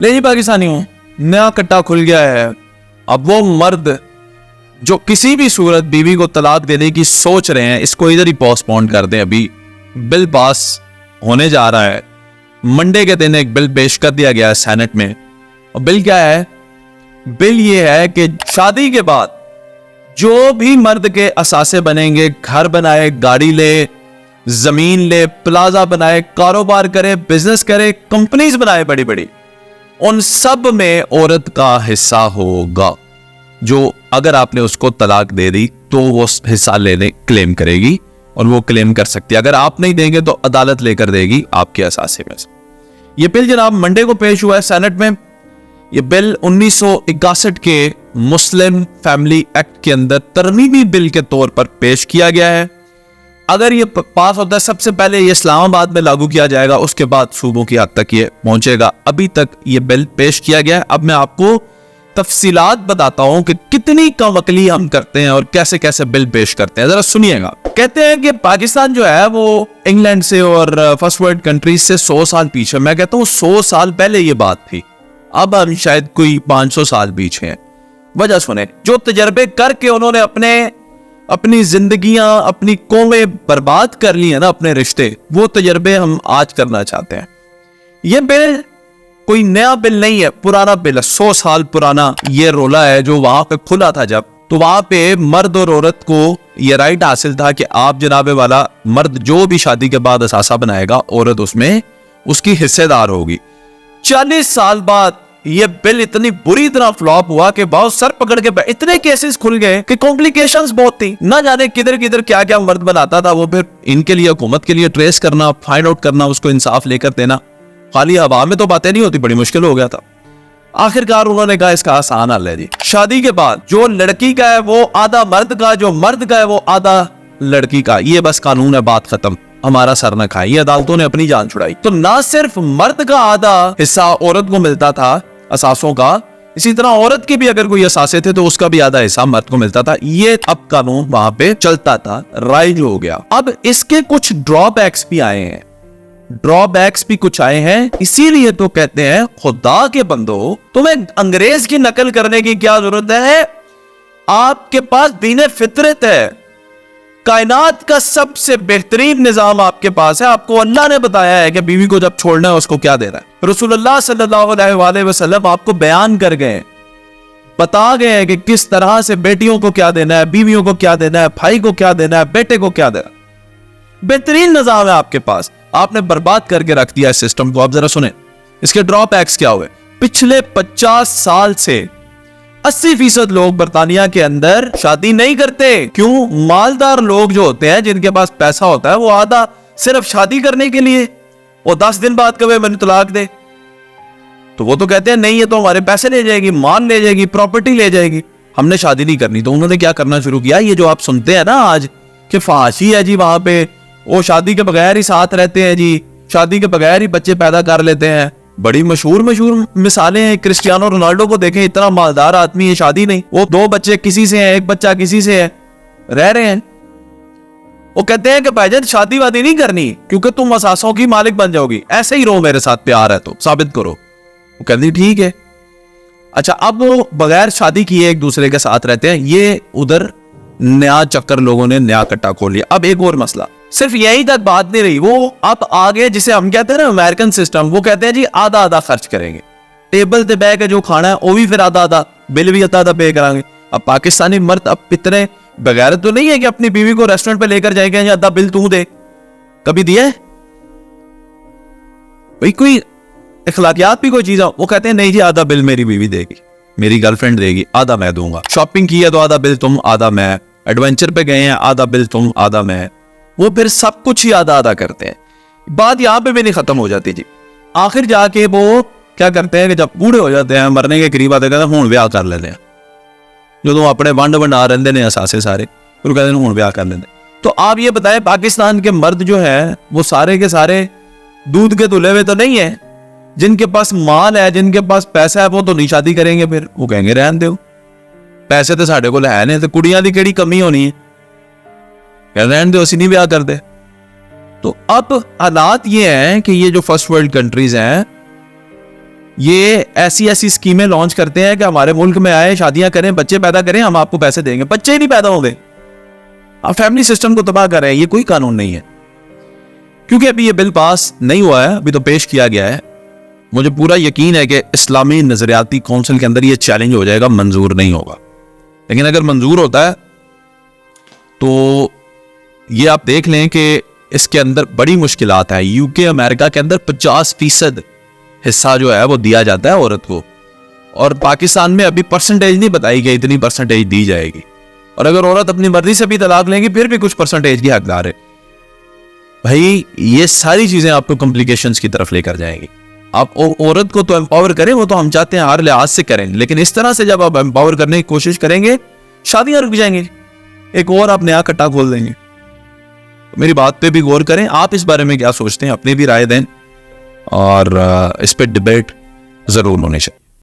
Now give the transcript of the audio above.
ले जी पाकिस्तानियों, नया कट्टा खुल गया है। अब वो मर्द जो किसी भी सूरत बीवी को तलाक देने की सोच रहे हैं, इसको इधर ही पोस्टपोन कर दें। अभी बिल पास होने जा रहा है। मंडे के दिन एक बिल पेश कर दिया गया है सेनेट में। और बिल क्या है? बिल ये है कि शादी के बाद जो भी मर्द के असासे बनेंगे, घर बनाए, गाड़ी ले, जमीन ले, प्लाजा बनाए, कारोबार करे, बिजनेस करे, कंपनीज बनाए बड़ी बड़ी, उन सब में औरत का हिस्सा होगा। जो अगर आपने उसको तलाक दे दी तो वो हिस्सा लेने क्लेम करेगी और वो क्लेम कर सकती है। अगर आप नहीं देंगे तो अदालत लेकर देगी आपके असासे में से। ये बिल जनाब मंडे को पेश हुआ है सेनेट में। ये बिल 1961 के मुस्लिम फैमिली एक्ट के अंदर तरमीमी बिल के तौर पर पेश किया गया है। अगर ये पास होता है, सबसे पहले ये इस्लामाबाद में लागू किया जाएगा, उसके बाद सूबों की हद तक ये पहुंचेगा। अभी तक ये बिल पेश किया गया है। अब मैं आपको तफसीलात बताता हूं कि कितनी कम अकली हम करते हैं और कैसे कैसे बिल पेश करते हैं। जरा सुनिएगा। कहते हैं कि पाकिस्तान जो है वो इंग्लैंड से और फर्स्ट वर्ल्ड कंट्रीज से 100 साल पीछे। मैं कहता हूं 100 साल पहले ये बात थी, अब हम शायद कोई 500 साल पीछे हैं। वजह सुने, जो तजर्बे करके उन्होंने अपनी जिंदगियां, अपनी कौमें बर्बाद कर ली है ना, अपने रिश्ते, वो तजर्बे हम आज करना चाहते हैं। ये बिल कोई नया बिल नहीं है, पुराना बिल है, 100 साल पुराना ये रोला है। जो वहां पे खुला था जब, तो वहां पे मर्द और औरत को ये राइट हासिल था कि आप जनाबे वाला मर्द जो भी शादी के बाद असासा बनाएगा, औरत उसमें उसकी हिस्सेदार होगी। 40 साल बाद ये बिल इतनी बुरी तरह फ्लॉप हुआ कि बहुत सर पकड़ के इतने केसेस खुल गए कि कॉम्प्लिकेशंस बहुत थी। ना जाने किधर किधर क्या क्या मर्द बनाता था वो, फिर इनके लिए, हुकूमत के लिए ट्रेस करना, फाइंड आउट करना, उसको इंसाफ लेकर देना। खाली हवा में तो बातें नहीं होती, बड़ी मुश्किल हो गया था। आखिरकार उन्होंने कहा इसका आसान हल है जी, शादी के बाद जो लड़की का है वो आधा मर्द का, जो मर्द का है वो आधा लड़की का। ये बस कानून है, बात खत्म, हमारा सर न खाए। ये अदालतों ने अपनी जान छुड़ाई। तो ना सिर्फ मर्द का आधा हिस्सा औरत को मिलता था असासों का, इसी तरह औरत के भी अगर कोई असासे थे तो उसका भी आधा हिस्सा मर्द को मिलता था। ये अब कानून वहां पे चलता था, राइज हो गया। अब इसके कुछ ड्रॉबैक्स भी आए हैं, इसीलिए तो कहते हैं खुदा के बंदो, तुम्हें अंग्रेज की नकल करने की क्या जरूरत है? आपके पास दीन फितरत है, कायनात का सबसे बेहतरीन निजाम आपके पास है। आपको अल्लाह ने बताया है कि बीवी को जब छोड़ना है उसको क्या देना है। रसूलुल्लाह सल्लल्लाहु अलैहि वसल्लम आपको बयान कर गए, बता गए कि किस तरह से बेटियों को क्या देना है, बीवियों को क्या देना है, भाई को क्या देना है, बेटे को क्या देना है। बेहतरीन निजाम है आपके पास, आपने बर्बाद करके रख दिया इस सिस्टम को। आप जरा सुने इसके ड्रॉबैक्स क्या हुए। पिछले 50 साल से 80% लोग बर्तानिया के अंदर शादी नहीं करते। क्यों? मालदार लोग जो होते हैं, जिनके पास पैसा होता है, वो आधा सिर्फ शादी करने के लिए, वो 10 दिन बाद कहे मैंने तलाक दे, तो वो तो कहते हैं नहीं, ये तो हमारे पैसे ले जाएगी, मान ले जाएगी, प्रॉपर्टी ले जाएगी, हमने शादी नहीं करनी। तो उन्होंने क्या करना शुरू किया, ये जो आप सुनते हैं ना आज कि फहाशी है जी, वहां पे वो शादी के बगैर ही साथ रहते हैं जी, शादी के बगैर ही बच्चे पैदा कर लेते हैं। बड़ी मशहूर मिसालें हैं। क्रिस्टियानो रोनाल्डो को देखें, इतना मालदार आदमी है, शादी नहीं, वो 2 बच्चे किसी से हैं, 1 बच्चा किसी से है, रह रहे हैं। वो कहते हैं कि भाईजान शादी वादी नहीं करनी क्योंकि तुम असासों की मालिक बन जाओगी, ऐसे ही रहो, मेरे साथ प्यार है तो साबित करो। वो कहती ठीक है। अच्छा, अब वो बगैर शादी किए एक दूसरे के साथ रहते हैं। ये उधर नया चक्कर लोगों ने नया कट्टा खोल लिया। अब एक और मसला, सिर्फ यही तक बात नहीं रही, वो अब आगे जिसे हम कहते हैं ना अमेरिकन सिस्टम, वो कहते हैं जी आधा आधा खर्च करेंगे, टेबल पे बैठ के जो खाना है वो भी फिर आधा आधा, बिल भी आधा आधा पे करांगे। अब पाकिस्तानी मर्द अब इतने बगैर तो नहीं है कि अपनी बीवी को रेस्टोरेंट पे लेकर जाएंगे या आधा बिल तू दे। कभी दिया है भाई? कोई इखलाकियात भी कोई चीज हो, वो कहते हैं नहीं जी आधा बिल मेरी बीवी देगी, मेरी गर्लफ्रेंड देगी, आधा मैं दूंगा। शॉपिंग की है तो आधा बिल तुम, आधा मैं। एडवेंचर पे गए हैं, आधा बिल तुम, आधा मैं। वो फिर सब कुछ ही आधा आधा करते हैं। बात यहां पे भी नहीं खत्म हो जाती जी। आखिर जाके वो क्या करते हैं कि जब बूढ़े हो जाते हैं, मरने के करीब आते हैं, हुण ब्याह कर लेते हैं। जो तो अपने वंड वंडा रहते हैं असासे सारे, फिर कहते हैं हुण ब्याह कर लेते। तो आप ये बताएं, पाकिस्तान के मर्द जो है वो सारे के सारे दूध के धुले हुए तो नहीं है? जिनके पास माल है, जिनके पास पैसा है, वो तो नहीं शादी करेंगे। फिर वो कहेंगे रहन दो, पैसे तो साढ़े को है नहीं, तो कुड़ियां की केड़ी कमी होनी है, रहन दो, असी नहीं ब्याह करते। तो अब हालात ये हैं कि ये जो फर्स्ट वर्ल्ड कंट्रीज हैं, یہ ایسی اسکیمیں لانچ کرتے ہیں کہ ہمارے ملک میں آئے, شادیاں کریں, بچے پیدا کریں, ہم آپ کو پیسے دیں گے. بچے ہی نہیں پیدا ہوں گے, آپ فیملی سسٹم کو تباہ کر رہے ہیں. یہ کوئی قانون نہیں ہے, کیونکہ ابھی یہ بل پاس نہیں ہوا ہے, ابھی تو پیش کیا گیا ہے. مجھے پورا یقین ہے کہ اسلامی نظریاتی کونسل کے اندر یہ چیلنج ہو جائے گا, منظور نہیں ہوگا. لیکن اگر منظور ہوتا ہے تو یہ آپ دیکھ لیں کہ اس کے اندر بڑی مشکلات ہیں. یو کے امریکہ کے اندر 50% حصہ جو ہے وہ دیا جاتا ہے عورت کو, اور پاکستان میں ابھی پرسنٹیج نہیں بتائی کہ اتنی پرسنٹیج دی جائے گی. اور اگر عورت اپنی مرضی سے بھی طلاق لیں گی پھر بھی کچھ پرسنٹیج کی حقدار ہے. بھائی یہ ساری چیزیں آپ کو کمپلیکیشنز کی طرف لے کر جائیں گی. آپ عورت کو تو امپاور کریں, وہ تو ہم چاہتے ہیں ہر لحاظ سے کریں, لیکن اس طرح سے جب آپ امپاور کرنے کی کوشش کریں گے شادیاں رک جائیں گی, ایک اور آپ نیا کٹا کھول دیں گے. میری بات پہ بھی غور کریں. آپ اس بارے میں کیا سوچتے ہیں, اپنی بھی رائے دیں, اور اس پہ ڈیبیٹ ضرور ہونی چاہیے.